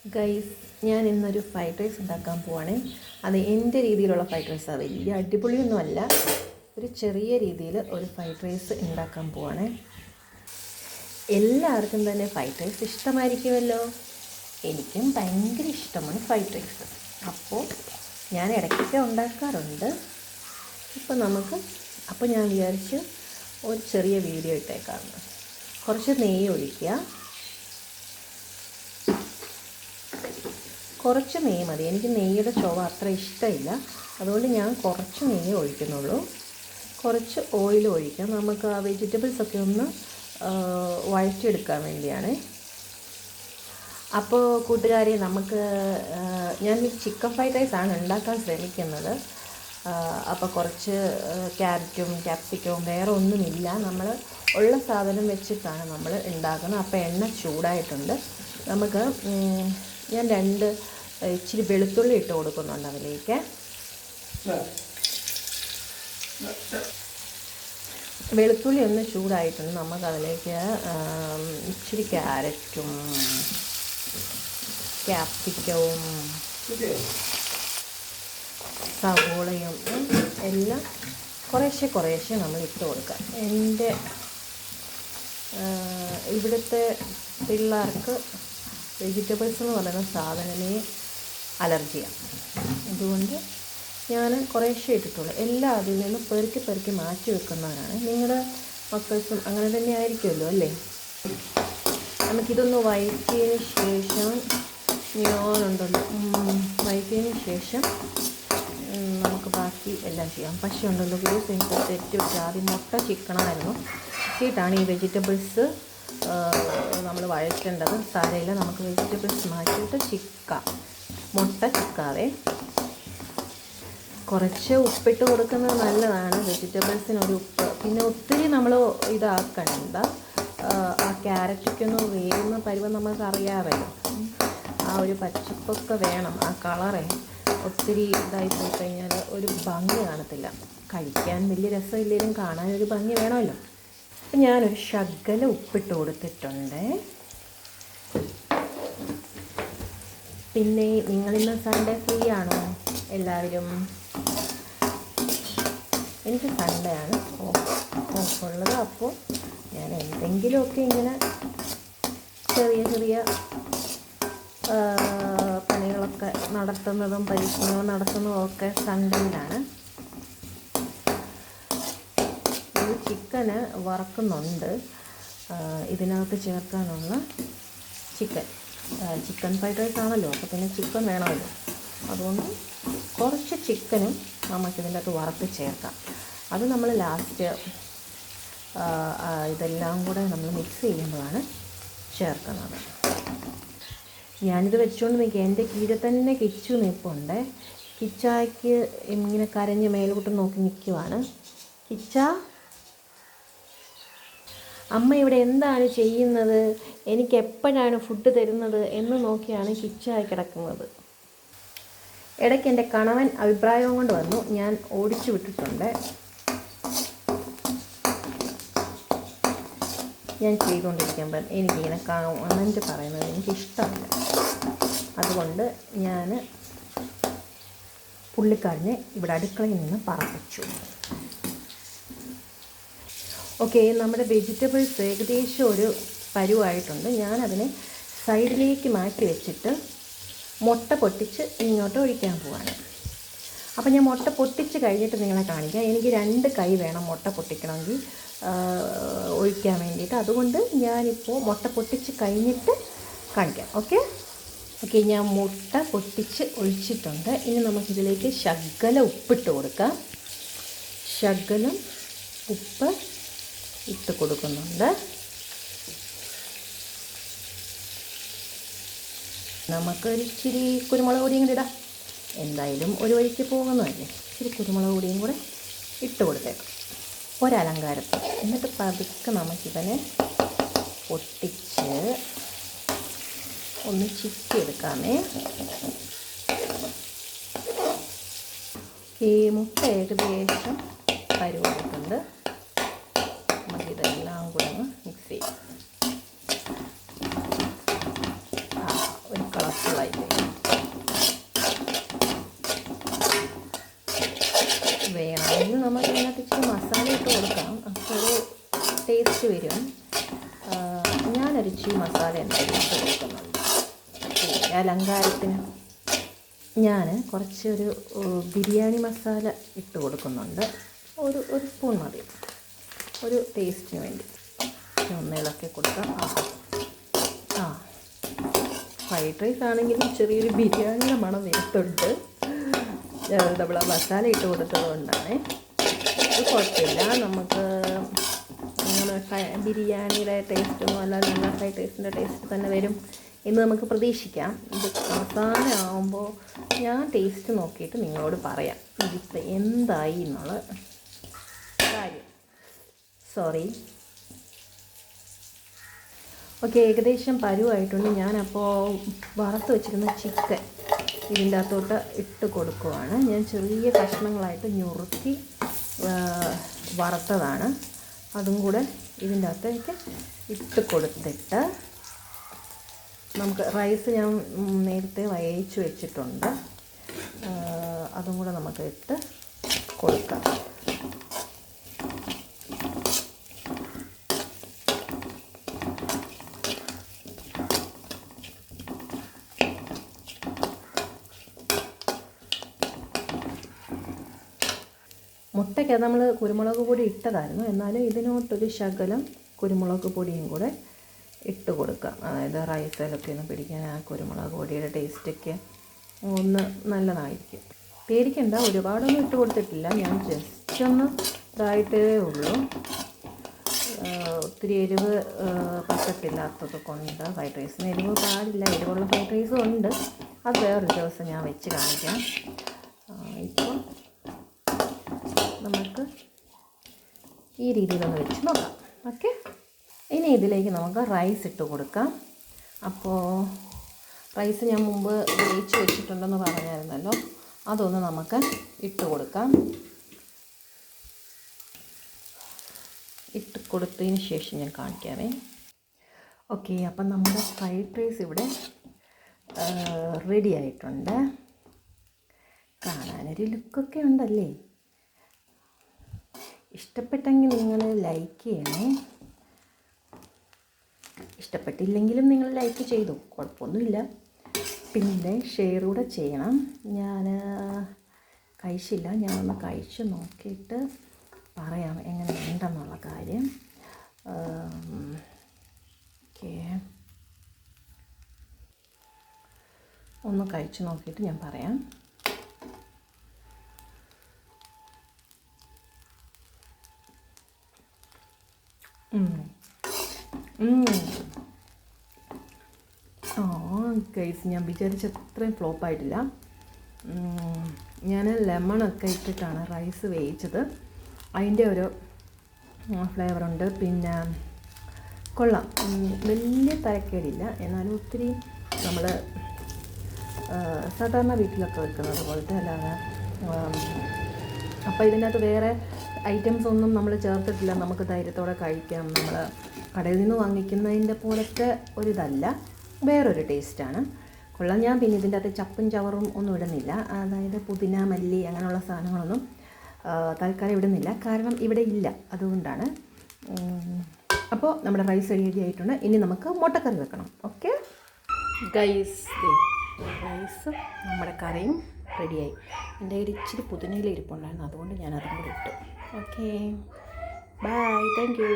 Guys, ഞാൻ ഇന്നൊരു fried rice ഉണ്ടാക്കാൻ പോവാണ്. അത് എൻ്റെ രീതിയിലുള്ള ഫ്രൈഡ് റൈസ്. അത് വലിയ അടിപൊളിയൊന്നുമല്ല, ഒരു ചെറിയ രീതിയിൽ ഒരു ഫ്രൈഡ് റൈസ് ഉണ്ടാക്കാൻ പോവാണ്. എല്ലാവർക്കും തന്നെ ഫ്രൈഡ് റൈസ് ഇഷ്ടമായിരിക്കുമല്ലോ. എനിക്കും ഭയങ്കര ഇഷ്ടമാണ് ഫ്രൈഡ് റൈസ്. അപ്പോൾ ഞാൻ ഇടയ്ക്കൊക്കെ ഉണ്ടാക്കാറുണ്ട്. അപ്പോൾ ഞാൻ വിചാരിച്ചു ഒരു ചെറിയ വീഡിയോ ഇട്ടേക്കാമെന്ന്. കുറച്ച് നെയ്യ് ഒഴിക്കുക. കുറച്ച് നെയ്യ് മതി. എനിക്ക് നെയ്യുടെ ചുവ അത്ര ഇഷ്ടമില്ല, അതുകൊണ്ട് ഞാൻ കുറച്ച് നെയ്യ് ഒഴിക്കുന്നുള്ളൂ. കുറച്ച് ഓയിൽ ഒഴിക്കാം. നമുക്ക് ആ വെജിറ്റബിൾസൊക്കെ ഒന്ന് വഴറ്റിയെടുക്കാൻ വേണ്ടിയാണ്. അപ്പോൾ കൂട്ടുകാരെ, ഞാൻ ചിക്കൻ ഫ്രൈഡ് റൈസാണ് ഉണ്ടാക്കാൻ ശ്രമിക്കുന്നത്. അപ്പോൾ കുറച്ച് ക്യാരറ്റും ക്യാപ്സിക്കവും വേറെ ഒന്നുമില്ല, നമ്മൾ ഉള്ള സാധനം വെച്ചിട്ടാണ് നമ്മൾ ഉണ്ടാക്കുന്നത്. അപ്പോൾ എണ്ണ ചൂടായിട്ടുണ്ട്. ഞാൻ ഇച്ചിരി വെളുത്തുള്ളി ഇട്ട് കൊടുക്കുന്നുണ്ട് അതിലേക്ക്. വെളുത്തുള്ളി ഒന്ന് ചൂടായിട്ടുണ്ട്. നമുക്കതിലേക്ക് ഇച്ചിരി ക്യാരറ്റും ക്യാപ്സിക്കവും സവോളയും എല്ലാം കുറേശ്ശെ നമ്മൾ ഇട്ട് കൊടുക്കാം. ഇവിടുത്തെ പിള്ളേർക്ക് വെജിറ്റബിൾസ് എന്ന് പറയുന്ന സാധനമേ അലർജിയാണ്. അതുകൊണ്ട് ഞാൻ കുറേശ്ശെ ഇട്ടിട്ടുള്ളൂ. എല്ലാം അതിൽ നിന്ന് പെറുക്കി മാറ്റി വെക്കുന്നവരാണ്. നിങ്ങളുടെ മക്കൾസും അങ്ങനെ തന്നെ ആയിരിക്കുമല്ലോ അല്ലേ. നമുക്കിതൊന്ന് വഴറ്റിയതിന് ശേഷം നമുക്ക് ബാക്കി എല്ലാം ചെയ്യാം. പക്ഷേ ഉണ്ടല്ലോ ഗൈസ്, എനിക്ക് തെറ്റ് വെച്ച് ആദ്യം മുട്ട ചിക്കണമായിരുന്നു. ചിക്കിയിട്ടാണ് ഈ വെജിറ്റബിൾസ് നമ്മൾ വഴറ്റേണ്ടത്. സാരമില്ല, നമുക്ക് വെജിറ്റബിൾസ് മാറ്റിയിട്ട് ചിക്കാം. മുട്ട ചിക്കാതെ കുറച്ച് ഉപ്പിട്ട് കൊടുക്കുന്നത് നല്ലതാണ് വെജിറ്റബിൾസിനൊരു ഉപ്പ്. പിന്നെ ഒത്തിരി നമ്മൾ ഇതാക്കണ്ട. ആ ക്യാരറ്റൊക്കെ ഒന്ന് വേകുന്ന പരുവം നമുക്കറിയാമല്ലോ. ആ ഒരു പച്ചപ്പൊക്കെ വേണം. ആ കളറേ ഒത്തിരി ഇതായി പോയി കഴിഞ്ഞാൽ ഒരു ഭംഗി കാണത്തില്ല. കഴിക്കാൻ വലിയ രസമില്ലെങ്കിലും കാണാനൊരു ഭംഗി വേണമല്ലോ. അപ്പം ഞാനൊരു ശകലം ഉപ്പിട്ട് കൊടുത്തിട്ടുണ്ട്. പിന്നെ നിങ്ങളിന്ന് സൺഡേ ഫ്രീ ആണോ എല്ലാവരും? എനിക്ക് സൺഡേ ആണ് ഓഫുള്ളത്. അപ്പോൾ ഞാൻ എന്തെങ്കിലുമൊക്കെ ഇങ്ങനെ ചെറിയ പണികളൊക്കെ നടത്തുന്നതും പരീക്ഷണവും നടത്തുന്നതും ഒക്കെ സൺഡേയിലാണ്. ഈ ചിക്കന് വറക്കുന്നുണ്ട്. ഇതിനകത്ത് ചേർക്കാനുള്ള ചിക്കൻ ഫ്രൈഡ് റൈസ് ആണല്ലോ, അപ്പോൾ പിന്നെ ചിക്കൻ വേണമല്ലോ. അതുകൊണ്ട് കുറച്ച് ചിക്കനും നമുക്കിതിൻ്റെ അകത്ത് വറുത്ത് ചേർക്കാം. അത് നമ്മൾ ലാസ്റ്റ് ഇതെല്ലാം കൂടെ നമ്മൾ മിക്സ് ചെയ്യുമ്പോഴാണ് ചേർക്കുന്നത്. ഞാനിത് വെച്ചുകൊണ്ട് നിൽക്കുക. എൻ്റെ കീഴെ തന്നെ കിച്ചു നിൽപ്പുണ്ട്. കിച്ചായ്ക്ക് ഇങ്ങനെ കരഞ്ഞ് മേലോട്ട് നോക്കി നിൽക്കുവാണ്. കിച്ച, അമ്മ ഇവിടെ എന്താണ് ചെയ്യുന്നത്, എനിക്ക് എപ്പോഴാണ് ഫുഡ് തരുന്നത് എന്ന് നോക്കിയാണ് കിച്ചായി കിടക്കുന്നത്. ഇടയ്ക്ക് എൻ്റെ കണവൻ അഭിപ്രായവും കൊണ്ട് വന്നു. ഞാൻ ഓടിച്ചു വിട്ടിട്ടുണ്ട്. ഞാൻ ചെയ്തുകൊണ്ടിരിക്കുമ്പോൾ എനിക്കിങ്ങനെ കമൻറ്റ് പറയുന്നത് എനിക്കിഷ്ടമല്ല. അതുകൊണ്ട് ഞാൻ പുള്ളിക്കാരനെ ഇവിടെ അടുക്കളയിൽ നിന്ന് പറപ്പിച്ചു. ഓക്കെ, നമ്മുടെ വെജിറ്റബിൾസ് ഏകദേശം ഒരു പരുവായിട്ടുണ്ട്. ഞാനതിനെ സൈഡിലേക്ക് മാറ്റി വെച്ചിട്ട് മുട്ട പൊട്ടിച്ച് ഇങ്ങോട്ട് ഒഴിക്കാൻ പോവാണ്. അപ്പോൾ ഞാൻ മുട്ട പൊട്ടിച്ച് കഴിഞ്ഞിട്ട് നിങ്ങളെ കാണിക്കാം. എനിക്ക് 2 കൈ വേണം മുട്ട പൊട്ടിക്കണമെങ്കിൽ ഒഴിക്കാൻ വേണ്ടിയിട്ട്. അതുകൊണ്ട് ഞാനിപ്പോൾ മുട്ട പൊട്ടിച്ച് കഴിഞ്ഞിട്ട് കാണിക്കാം. ഓക്കെ, ഞാൻ മുട്ട പൊട്ടിച്ച് ഒഴിച്ചിട്ടുണ്ട്. ഇനി നമുക്കിതിലേക്ക് ശകലം ഉപ്പിട്ട് കൊടുക്കാം. ശകലം ഉപ്പ് ഇട്ട് കൊടുക്കുന്നുണ്ട്. നമുക്കൊരിച്ചിരി കുരുമുളക് പൊടിയും കൂടി ഇടാം. എന്തായാലും ഒരു വഴിക്ക് പോകുന്നതല്ലേ. ഇച്ചിരി കുരുമുളക് പൊടിയും കൂടെ ഇട്ട് കൊടുത്തേക്കാം ഒരലങ്കാരത്തിൽ. എന്നിട്ട് പതുക്കെ നമുക്കിതിനെ പൊട്ടിച്ച് ഒന്ന് ചിക്കിയെടുക്കാമേ. ഈ മുട്ട ഏകദേശം പരുവായിട്ടുണ്ട്. നമുക്കിതെല്ലാം കൂടെ ഒന്ന് മിക്സ് ചെയ്യാം. ഒരു കളർ ഫുള്ളായി. വേണമെങ്കിൽ നമുക്ക് ഇതിനകത്ത് ഇച്ചിരി മസാല ഇട്ട് കൊടുക്കാം, അപ്പോൾ ഒരു ടേസ്റ്റ് വരും. ഞാനൊരു ഇച്ചിരി മസാല എന്തായാലും ഇട്ട് കൊടുക്കുന്നുണ്ട് അലങ്കാരത്തിന്. ഞാൻ കുറച്ചൊരു ബിരിയാണി മസാല ഇട്ട് കൊടുക്കുന്നുണ്ട്. ഒരു സ്പൂൺ മതി, ഒരു ടേസ്റ്റിന് വേണ്ടി. ഒന്ന് ഇളക്കി കൊടുക്കാം. ഫ്രൈഡ് റൈസ് ആണെങ്കിലും ചെറിയൊരു ബിരിയാണിയുടെ മണം വരുത്തുണ്ട്. നമ്മൾ ആ മസാല ഇട്ട് കൊടുത്തത് കൊണ്ടാണ്. അത് കുഴപ്പമില്ല, നമുക്ക് ബിരിയാണിയുടെ ടേസ്റ്റൊന്നും അല്ലാതെ നല്ല ഫ്രൈഡ് റൈസിൻ്റെ ടേസ്റ്റ് തന്നെ വരും എന്ന് നമുക്ക് പ്രതീക്ഷിക്കാം. ഇത് മസാല ആകുമ്പോൾ ഞാൻ ടേസ്റ്റ് നോക്കിയിട്ട് നിങ്ങളോട് പറയാം ഇതിപ്പോൾ എന്തായി എന്നുള്ള കാര്യം. സോറി. ഓക്കെ, ഏകദേശം പരുവായിട്ടുണ്ട്. ഞാനപ്പോൾ വറുത്ത് വെച്ചിരുന്ന ചിക്കൻ ഇതിൻ്റെ അകത്തോട്ട് ഇട്ട് കൊടുക്കുവാണ്. ഞാൻ ചെറിയ കഷ്ണങ്ങളായിട്ട് ഞുറുക്കി വറുത്തതാണ്. അതും കൂടെ ഇതിൻ്റെ അകത്തേക്ക് ഇട്ട് കൊടുത്തിട്ട് നമുക്ക് റൈസ് ഞാൻ നേരത്തെ വേവിച്ച് വെച്ചിട്ടുണ്ട്, അതും കൂടെ നമുക്ക് ഇട്ട് കൊടുക്കാം. മുട്ടയ്ക്ക് നമ്മൾ കുരുമുളക് പൊടി ഇട്ടതായിരുന്നു, എന്നാലും ഇതിനോട്ടൊരു ശകലം കുരുമുളക് പൊടിയും കൂടെ ഇട്ട് കൊടുക്കാം. അതായത് റൈസിലൊക്കെ ഒന്ന് പിടിക്കാൻ ആ കുരുമുളക് പൊടിയുടെ ടേസ്റ്റൊക്കെ ഒന്ന് നല്ലതായിരിക്കും. പേടിക്കണ്ട, ഒരുപാടൊന്നും ഇട്ട് കൊടുത്തിട്ടില്ല, ഞാൻ ജസ്റ്റ് ഒന്ന് ഇതായിട്ടേ ഉള്ളൂ. ഒത്തിരി എരിവ് പറ്റത്തില്ലാത്തത് കൊണ്ട് ഫ്രൈഡ് റൈസിന് എരിവ് പാടില്ല. എരിവുള്ള ഫ്രൈഡ് റൈസും ഉണ്ട്, അത് വേറൊരു ദിവസം ഞാൻ വെച്ച് കാണിക്കാം. ഇപ്പോൾ നമുക്ക് ഈ രീതിയിലൊന്ന് വെച്ച് നോക്കാം. ഓക്കെ, ഇനി ഇതിലേക്ക് നമുക്ക് റൈസ് ഇട്ട് കൊടുക്കാം. അപ്പോൾ റൈസ് ഞാൻ മുമ്പ് വേവിച്ച് വെച്ചിട്ടുണ്ടെന്ന് പറഞ്ഞായിരുന്നല്ലോ, അതൊന്ന് നമുക്ക് ഇട്ട് കൊടുക്കാം. ഇട്ട് കൊടുത്തതിന് ശേഷം ഞാൻ കാണിക്കാമേ. ഓക്കെ, അപ്പം നമ്മുടെ ഫ്രൈഡ് റൈസ് ഇവിടെ റെഡി ആയിട്ടുണ്ട്. കാണാനൊരു ലുക്കൊക്കെ ഉണ്ടല്ലേ. ഇഷ്ടപ്പെട്ടെങ്കിൽ നിങ്ങൾ ലൈക്ക് ചെയ്യണേ, ഇഷ്ടപ്പെട്ടില്ലെങ്കിലും നിങ്ങൾ ലൈക്ക് ചെയ്തു, കുഴപ്പമൊന്നുമില്ല. പിന്നെ ഷെയർ കൂടെ ചെയ്യണം. ഞാൻ കഴിച്ചില്ല, ഞാനൊന്ന് കഴിച്ച് നോക്കിയിട്ട് പറയാം എങ്ങനെ ഉണ്ടെന്നുള്ള കാര്യം. ഓക്കെ, ഒന്ന് കഴിച്ച് നോക്കിയിട്ട് ഞാൻ പറയാം. ഗൈസ്, ഞാൻ വിചാരിച്ച അത്രയും ഫ്ലോപ്പായിട്ടില്ല. ഞാൻ ലെമണൊക്കെ ഇട്ടിട്ടാണ് റൈസ് വേവിച്ചത്, അതിൻ്റെ ഒരു ഫ്ലേവറുണ്ട്. പിന്നെ കൊള്ളാം, വലിയ തരക്കേടില്ല. എന്നാലും ഒത്തിരി നമ്മൾ സാധാരണ വീട്ടിലൊക്കെ വെക്കുന്നത് പോലത്തെ അല്ലാതെ. അപ്പോൾ ഇതിനകത്ത് വേറെ ഐറ്റംസ് ഒന്നും നമ്മൾ ചേർത്തിട്ടില്ല, നമുക്ക് ധൈര്യത്തോടെ കഴിക്കാം. നമ്മൾ കടയിൽ നിന്ന് വാങ്ങിക്കുന്നതിൻ്റെ പോലത്തെ ഒരിതല്ല, വേറൊരു ടേസ്റ്റാണ്. കൊള്ളാം. ഞാൻ പിന്നെ ഇതിൻ്റെ അകത്ത് ചപ്പും ചവറും ഒന്നും ഇടുന്നില്ല, അതായത് പുതിന, മല്ലി അങ്ങനെയുള്ള സാധനങ്ങളൊന്നും തൽക്കാലം ഇടുന്നില്ല, കാരണം ഇവിടെ ഇല്ല, അതുകൊണ്ടാണ്. അപ്പോൾ നമ്മുടെ റൈസ് റെഡി ആയിട്ടുണ്ട്. ഇനി നമുക്ക് മുട്ടക്കറി വെക്കണം. ഓക്കെ ഗൈസ്, റൈസ് നമ്മുടെ കറിയും റെഡിയായി. എൻ്റെ കയ്യിൽ ഇച്ചിരി പുതിനയില ഇരിപ്പുണ്ടായിരുന്നു, അതുകൊണ്ട് ഞാൻ അതും കൂടി ഇട്ടു. Okay, bye, thank U.